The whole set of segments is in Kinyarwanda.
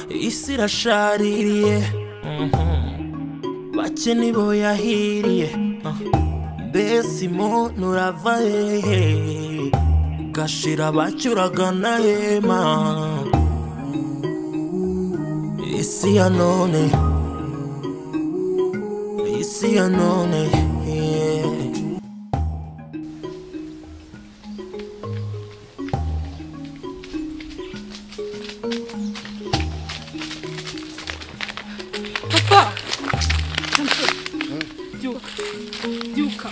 isi irashaririye bake nibo yahiriye mbese umuntu urava hehe gashira bacyuragana hema isiyanone Papa, Yuka.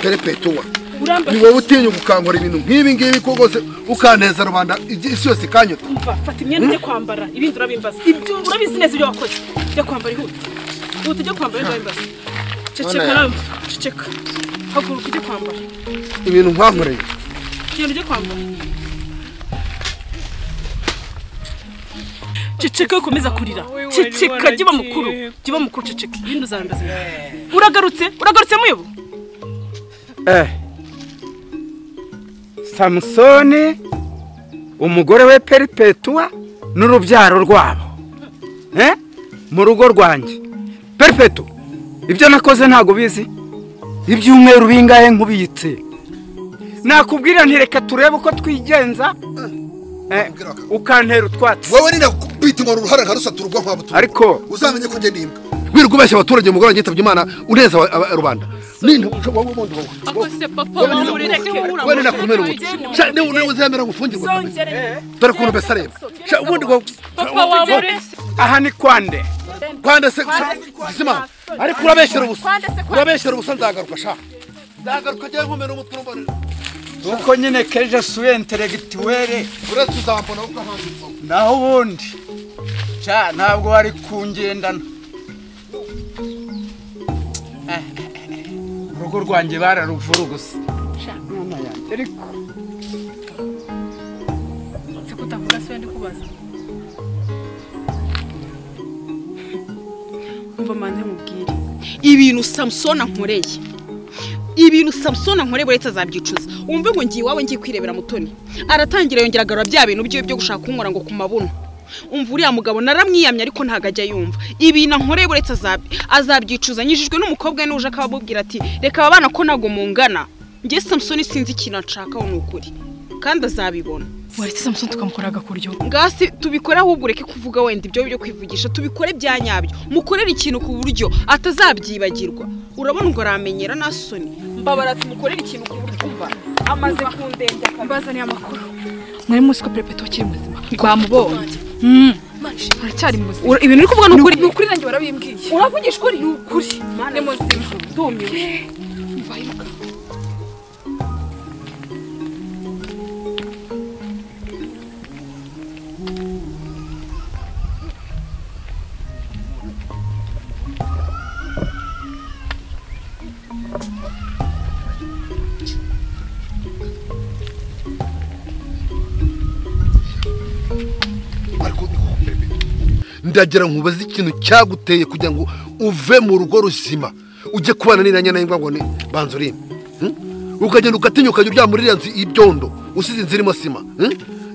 Perepetuwa. Ni wowe utinya gukangura ibintu nk'ibi ngibi ko gose ukaneza rubanda isi yose kanyota. Umva, fata imyenda yo kwambara ibindi urabimbaza. Ibyo urabizi neza ibyo wakoze. Yo kwambara ihuta. Utu yo kwambara urabimbaza. Ceceka nawe, ceceka. Haguruka ujye kwambara. Ibintu nkwankoreye. Ibintu ujye kwambara. Ceceka ukomeza kurira. Ceceka jiba mukuru ceceka. Ibindi uzambaza. Uragarutse muyobo? Samusoni umugore we Peripetua n'urubyaro rwabo mu rugo rwanjye Peripetu ibyo nakoze ntago bizi ibyumweru bingahe nkubitse nakubwira ntireka turebe uko twigenza ukantera utwatsi wowe ni nakubita ngo ruhara nkarusatura urwo nkwabutu ariko uzamenye ko nge ndimba wirirwa ubeshya abaturage umugore ngitabye Imana uneza rubanda ninde wowe bondo wowe akose papa wamureke wewe nakumera umuti sha ne uzamera gufungirwa dore kuntu besareba sha ubundi papa wamureke aha ni kwande se gisima ariko urabeshyera ubusa nzagaruka sha nzagaruka je nkomera umutwe mbone uko nyine keje suye intellectuelle uretse uzambona uko hanze naho ubundi sha ntabwo wari kungendana urugo rwanjye bararuvura gusa mwana yanjye ariko sikutavuga se ndi kubaza umva mande mubwire ibintu Samson ankoreye buretse azabyicuza umve ngo ngiye wawe ngiye kwirebera mutoni aratangira yongera agarura bya bintu byo gushaka kunkora ngo kumabuno umva uriya mugabo naramwiyamye ariko ntago ajya yumva ibintu ankoreye buretse azabyicuza nyijijwe n'umukobwa n'uje akababwira ati reka abana ko nago mungana ngiye Samson sinzi ikintu nshaka n'ukuri kandi azabibona waretse Samson tukamukoraga kuryo ngasi tubikora ahubwo ureke kuvuga wenda ibyo byo kwivugisha tubikore byanyabyo mukorera ikintu ku buryo atazabyibagirwa urabona ngo aramenyera nasoni mbabara tumukorera ikintu ku buryo umva amaze kundenda mbazaniye amakuru mwari muzi ko Peripetua kiri muzima twamubonye aracyari muzima ibintu uri kuvuga n'ukuri nanjye barabimbwiye uravugisha ukuri n'ukuri ni muzima ndumiwe mvayiruka ndagira nkubaza ikintu cyaguteye kugira ngo uve mu rugo ruzima ujye kubana n'iranyana y'ingwa ngo ni banzurimpe ukagenda ukatinyuka urya muri iriya nzu y'ibyondo usize inzira irimo sima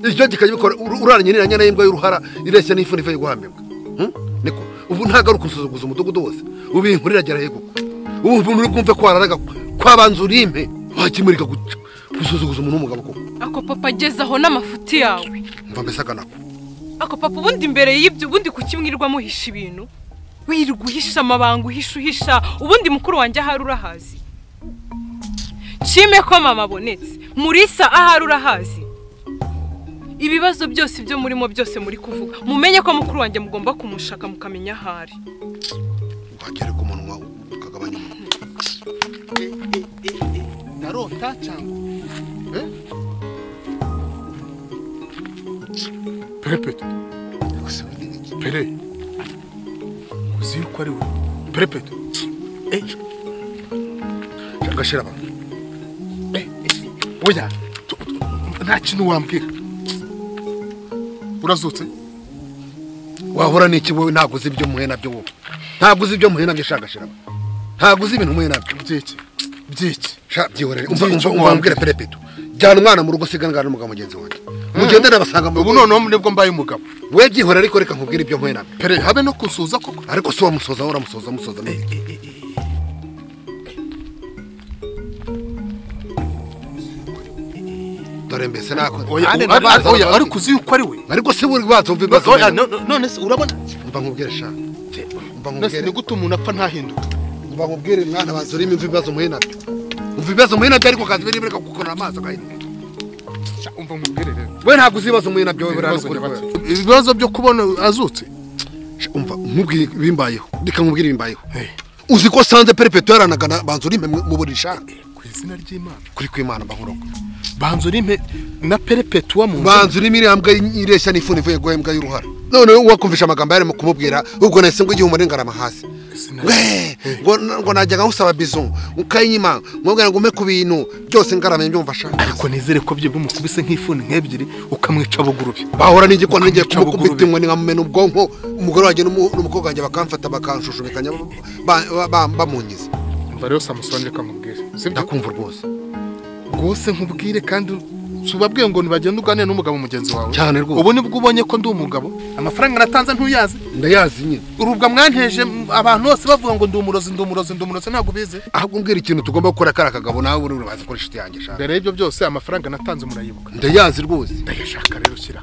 icyo kikabikora uraranye n'iranyana y'ingwa y'uruhara ireshya n'ifu n'ifu y'iguhambirwa niko ubu ntagaruka usuzuguza umudugudu wose ubu inkurira agera heguko ubu uri kumve ko wararaga kwa banzurimpe wakimurika gusuzuguza umuntu w'umugabo koko ako papa agezaho n'amafuti yawe mva mbese aganako ako papa ubundi imbere y'ibyo ubundi kukimwirwa muhisha ibintu wirirwa uhisha amabanga uhisha ubundi mukuru wanjye ahari urahazi nshime ko mama abonetse Murisa ahari urahazi ibibazo byose ibyo murimo byose muri kuvuga mumenye ko mukuru wanjye mugomba kumushaka mukamenya ahari wagere ku munwa ukagabanya narota cyangwa Peripetua Pere uzi yuko ari we Peripetua gashira ba oya nta kintu wambwira urazutse wahora n'iki wowe ntabwo uzi ibyo muhe nabyo wowe ntabwo uzi ibyo muhe nabyo shagashira ntabwo uzi ibintu muhe nabyo byiki sha byihorere umva mbwira Peripetua jyana umwana mu rugo sigana n'umugabo mugenzi wanjye mugende nabasanga mu ubu noneho nibwo mbaye umugabo we gihora ariko reka nkubwire ibyo nkwe nabyo pere habe no kusuza koko ariko si wamusoza uramusoza dore mbese nako oya ariko uzi yuko ari we ariko se buri bazo umva ibibazo none se urabona mba nkubwire sha nese ni gute umuntu apfa ntahinduka mba nkubwire mwana banzurime imva ibibazo muhe nabyo umva ibibazo muhe nabyo ariko kazi bireka gukora amaso agahinduka umva nkubwire rero we ntabwo uzibazo muhe nabyo we burana kuri ibibazo byo kubona azutse umva nkubwire bimbayeho reka nkubwire bimbayeho uzi ko sanze perpetuel yaranaga banzurime mu burisha ku izina ry'Imana kuri kw'Imana mbankorogo banzurime na perpetuel mu banzurime irambwa ireshya n'ifuni ivuye guhembwa y'uruhara none wakumvisha amagambo yari mu kumubwira ubwo nahise ngo igihumura ingarama hasi ngo najyaga nkusaba bison ukayinyima mwabwira ngo ume ku bintu byose ngarame mbyumva shaka ariko nizere ko byo bimukubise nk'ifuni nk'ebyiri ukamwica bugurubye bahora n'igikona ngiye kumukubita ngo nkamumena ubwonko umugore wanjye n'umukobwa wanjye bakamfata bakanshushumbikanya bamunyiza umva rero Samusoni reka nkubwire ndakumva rwose nkubwire kandi subabwiye ngo nibagenda uganire n'umugabo mugenzi wawe cyane rwose ubu nibwo ubonye ko ndi umugabo amafaranga natanze ntuyazi ndayazi nyine urubwa mwanteje abantu bose bavuga ngo ndi umurozi ntabwo bize ahubwo mbwira ikintu tugomba gukora kara kagabo nawe uri bazi ko inshuti yanjye shaka mbere y'ibyo byose amafaranga natanze murayibuka ndayazi rwose ndayashaka rero shyira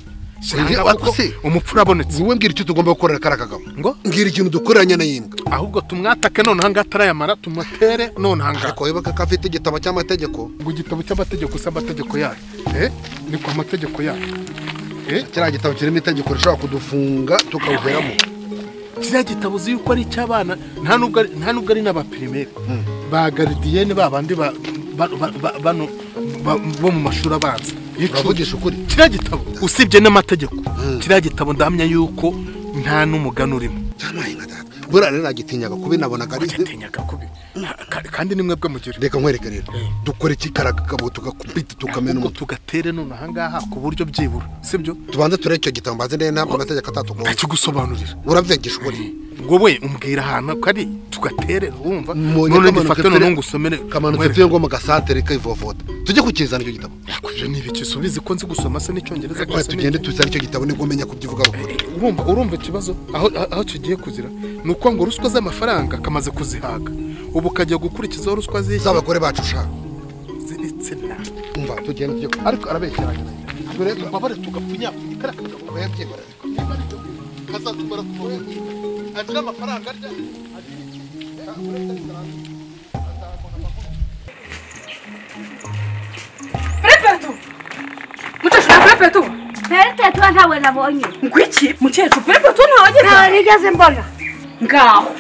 umupfura abonetse wowe mbwira icyo tugomba gukora kara kagabo ngo mbwira ikintu dukorera nyana yimbwa ahubwo tumwatake none hanga atarayamara tumutere none hanga ariko wibuka ko afite igitabo cy'amategeko ngo igitabo cy'amategeko se amategeko yayo ni ku mategeko yayo kiriya gitabo kirimo itegeko rishobora kudufunga tukawuveramo kiriya gitabo uzi yuko ari icy'abana nta nubwo ari n'abapirimeri ba garidiyene babandi bano bo mu mashuri abanza uravugisha ukuri kiriya gitabo usibye n'amategeko kiriya gitabo ndahamya yuko nta n'umugani urimo buriya rero nagitinyaga kubi nabonaga ari gitinyaga kubi kandi ni mwebwe mugira reka nkwereke rero dukore ikikaraga kabo tugakubita tukamena ubwo tugatere none ahangaha ku buryo byibura sibyo tubanze turebe icyo gitabo mbaze neza ntabwo amategeko atatugoye akigusobanurira urabyumvisha ukuri wowe umbwira ahantu kari tugatere wumva none ngifate none ngusomere kamanutse tuye ngo mu gasantere kayivovota tujye kukizana icyo gitabo yakuje nibi kisubize ko nzi gusoma se n'icyongereza ko tugende tuzana icyo gitabo nibwo umenya kubyivuga urumva ikibazo aho kigiye kuzira nuko ngo ruswa z'amafaranga kamaze kuzihaga ubu kajya gukurikizaho ruswa z'abagore bacu sha z'ibitsina umva tugende ariko arabeshyeranye turebe babare tugapfunya bayabyegora kazatumara agira amafaranga arya Perpetu mutashaka Perpetu Perpetu ntawe nabonye ngwiki mukecuru Perpetu ntawe nigeze mbona ngaho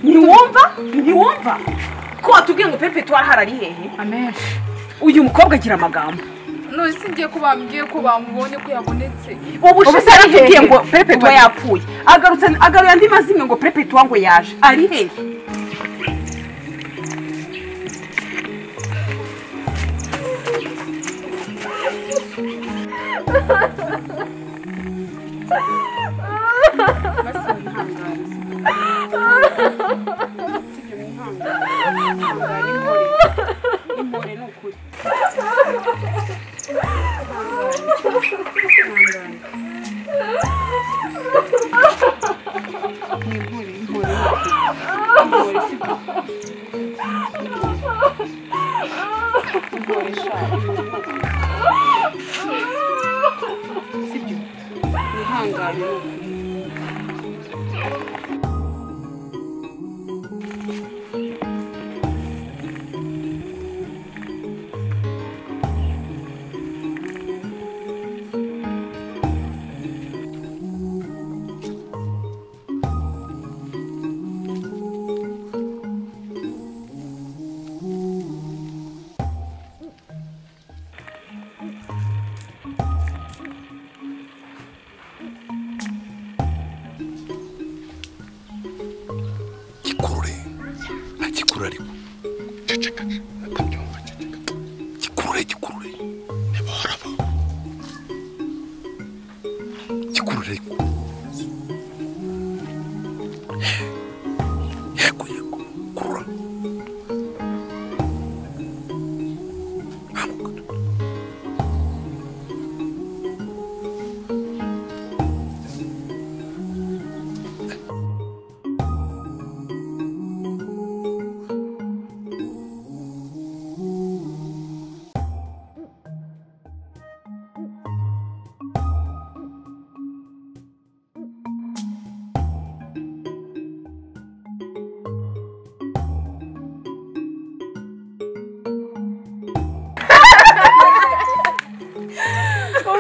ntiwumva ko watubwiye ngo Perpetu arahari hehe amenshi uyu mukobwa agira amagambo none singiye ko bambwiye ko bamubonye ko yabonetse ubushize yaratubwiye ngo Perpetu yapfuye agaruye andi mazimwe ngo Perpetu ngo yaje ari hehe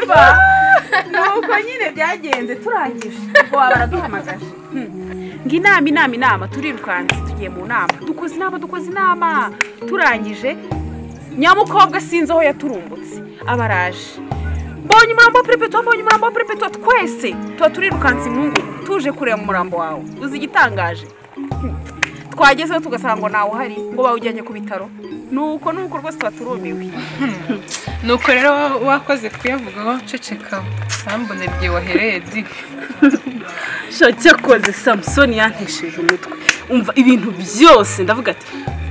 umva nuko nyine byagenze turangije ubwo baraduhamagaje inama turirukanse tugiye mu nama dukoze inama turangije nyamukobwa sinzi aho yaturumbutse abaraje mbonye umurambo perpetua twese tuba turirukanse inkungu tuje kureba umurambo wawe uzi igitangaje twagezeho tugasanga ngo nawe uhari ngo bawujyanye ku bitaro nuko rwose tuba turumiwe nuko rero wakoze kuyavugaho ceceka sambone rye wahereye di cyakoze Samson yantesheje umutwe umva ibintu byose ndavuga ati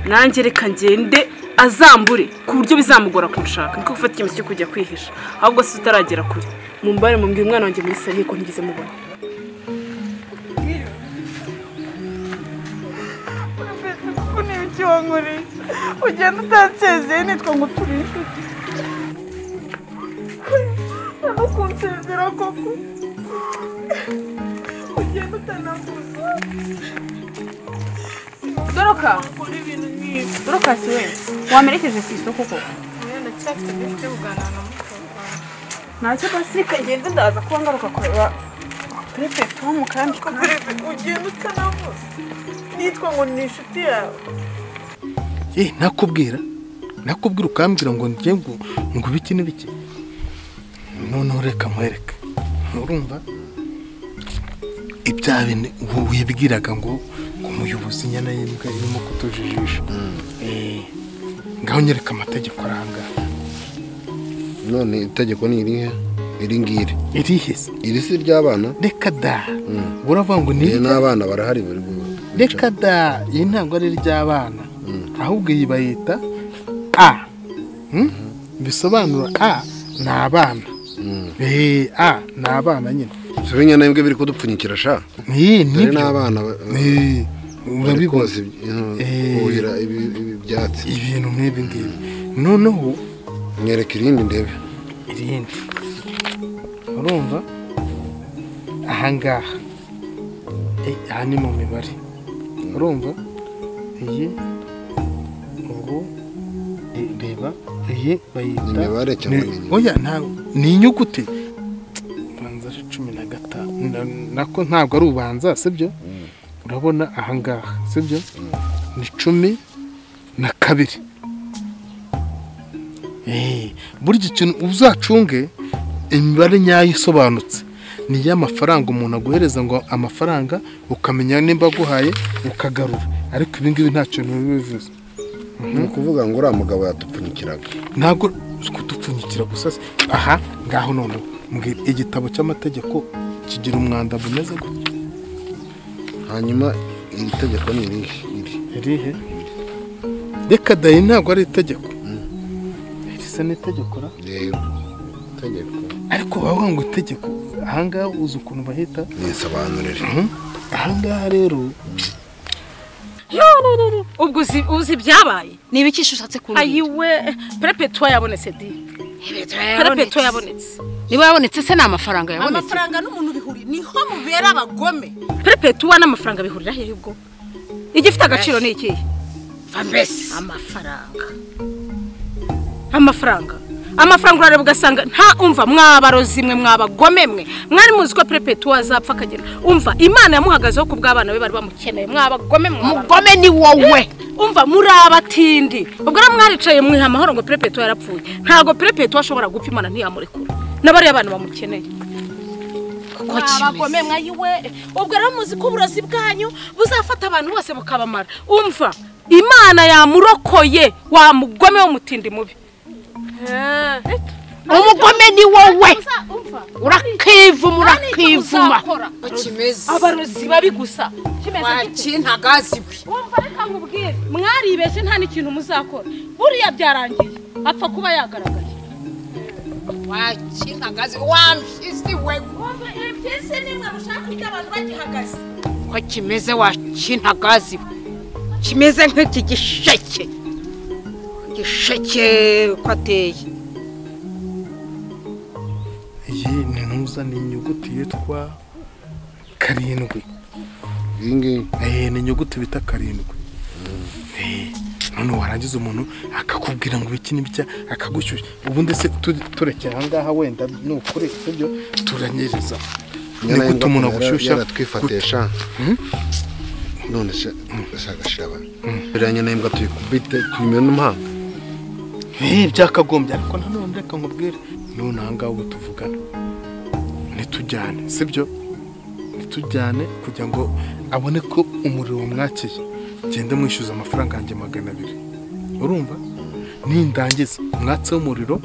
nanjye reka ngende azambure ku buryo bizamugora kunshaka niko gufata ikintu cyo kujya kwihisha ahubwo se utaragera kure mumbare mumbwira umwana wanjye muri sari ko ntigize mubona Cyongore ugenda utansezeye nitwa ngo turi inshuti ntabwo kunsezera koko ugenda utanavuza Doroka si we wamerekeje ku isoko koko ndacyafite byinshi byo kuganira na mukobwa ntacyo basi kagenda ndaza kuba ngaruka kureba perefegitura mu kandi ugenda utanavuza nitwa ngo ni inshuti yawe nakubwira ukambwira ngo njye ngo biki n'ibiki noneho reka nkwereke urumva ibya bintu wibwiraga ngo umuyobozi nyana y'imbwa irimo kutujijisha ngaho nyereka amategeko aranga none itegeko ni irihe iri ngiri iri si ry'abana reka da uravuga ngo ni n'abana barahari bari reka da iyi ntabwo ari iry'abana ahubwo iyi bayita bisobanura ni abana ni abana nyine si nyana y'imbwa biri kudupfunyikira sha ni n'abana urabibona kuhira ibi byatsi ibintu nk'ibi ngibi noneho nyereka irindi ndebe irindi urumva ahangaha aha ni mu mibare urumva iyi ubu reba iyi bayita imibare cyangwa oya ni inyuguti ubanza 15 nako ntabwo ari ubanza sibyo urabona ahangaha sibyo ni 12 burya ikintu uzacunge imibare nyayo isobanutse ni y'amafaranga umuntu aguhereza ngo amafaranga ukamenya nimba aguhaye ukagarura ariko ibi ngibi nta kintu bivuze ni ukuvuga ngo uriya mugabo yadupfunyikiraga ntabwo kudupfunyikira gusa aha ngaho none mbwira igitabo cy'amategeko kigira umwanda bumeze gutya hanyuma iri tegeko ni irihe reka dayi ntabwo ari itegeko risa n'itegeko ra itegeko ariko bavuga ngo itegeko ahangaha uzi ukuntu bahita nisobanurire ahangaha rero ubwo uzi byabaye ni ibikisha ushatse kumenya ayiwe perpetua yabonetse di perpetua yabonetse niba yabonetse se na amafaranga yabonetse amafaranga n'umuntu bihuri niho mubera abagome perpetua n'amafaranga bihurira he ubwo igifite agaciro ni iki fambese amafaranga urareba ugasanga nta umva mwabarozi mwe mwabagome mwe mwari muzi ko perpetua azapfa akagera umva imana yamuhagazeho ku bw'abana be bari bamukeneye mwabagome mugome ni wowe umva muri abatindi ubwo mwaricaye mwiha amahoro ngo perpetua yarapfuye ntago perpetua ashobora gupfa imana ntiyamurekura n'abari abantu bamukeneye abagome mwayiwe ubwo rero muzi ko uburozi bwanyu buzafata abantu bose bukabamara umva imana yamurokoye wa mugome w'umutindi mubi umugome ni wowe urakivuma abarozi babi gusa wakintagazibwe umva reka nkubwire mwaribeshe nta n'ikintu muzakora buriya byarangiye apfa kuba yagaragaye wakintagazibwe wamfisi we impyisi nimwe mushaka kurya abantu bagihagaze ko kimeze wakintagazibwe kimeze nk'iki gisheke ko ateye iyi ni ntuza ni inyuguti yitwa 7 iyi ngiyi ni inyuguti bita 7 none warangiza umuntu akakubwira ngo iki n'ibya akagushyushya ubundi se turekera ahangaha wenda nukuri sibyo turanyereza ni gute umuntu agushyushya twifatisha none shaka shiraba biranye n'imbwa tuyikubite tuyimena n'umuhanga byakagombye ariko nanone reka nkubwire none ahangaha ubu tuvugana nitujyane sibyo nitujyane kugira ngo abone ko umuriro wamwakiye genda mwishyuza amafaranga yanjye 200 urumva nindangiza mwatse umuriro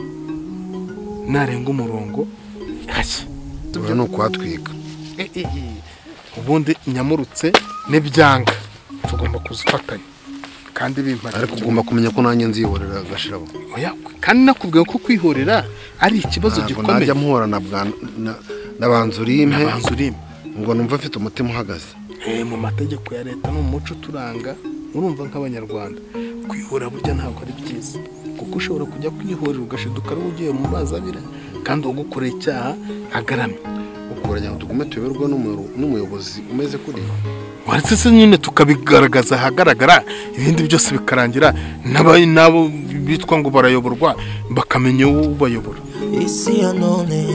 narenga umurongo hashya tubona no kwatwika ubundi nyamurutse n'ibyanga tugomba kuzifatanya kandi bimpara ariko ugomba kumenya ko nanjye nzihorera agashirabo oya kandi nakubwiye ko kwihorera ari ikibazo gikomeye najya muhora na banzurimpe ngo numva afite umutima uhagaze mu mategeko ya leta no mu muco turanga urumva nk'abanyarwanda kwihora burya ntabwo ari byiza kuko ushobora kujya kwihorera ugashiduka ari ugiye mu mazi abira kandi ugukoreye icyaha agaramye ukoranya ngo tugume tuyoberwa n'umuyobozi umeze kuri waretse se nyine tukabigaragaza ahagaragara ibindi byose bikarangira nabo bitwa ngo barayoborwa bakamenya uwo bayobora isiyanone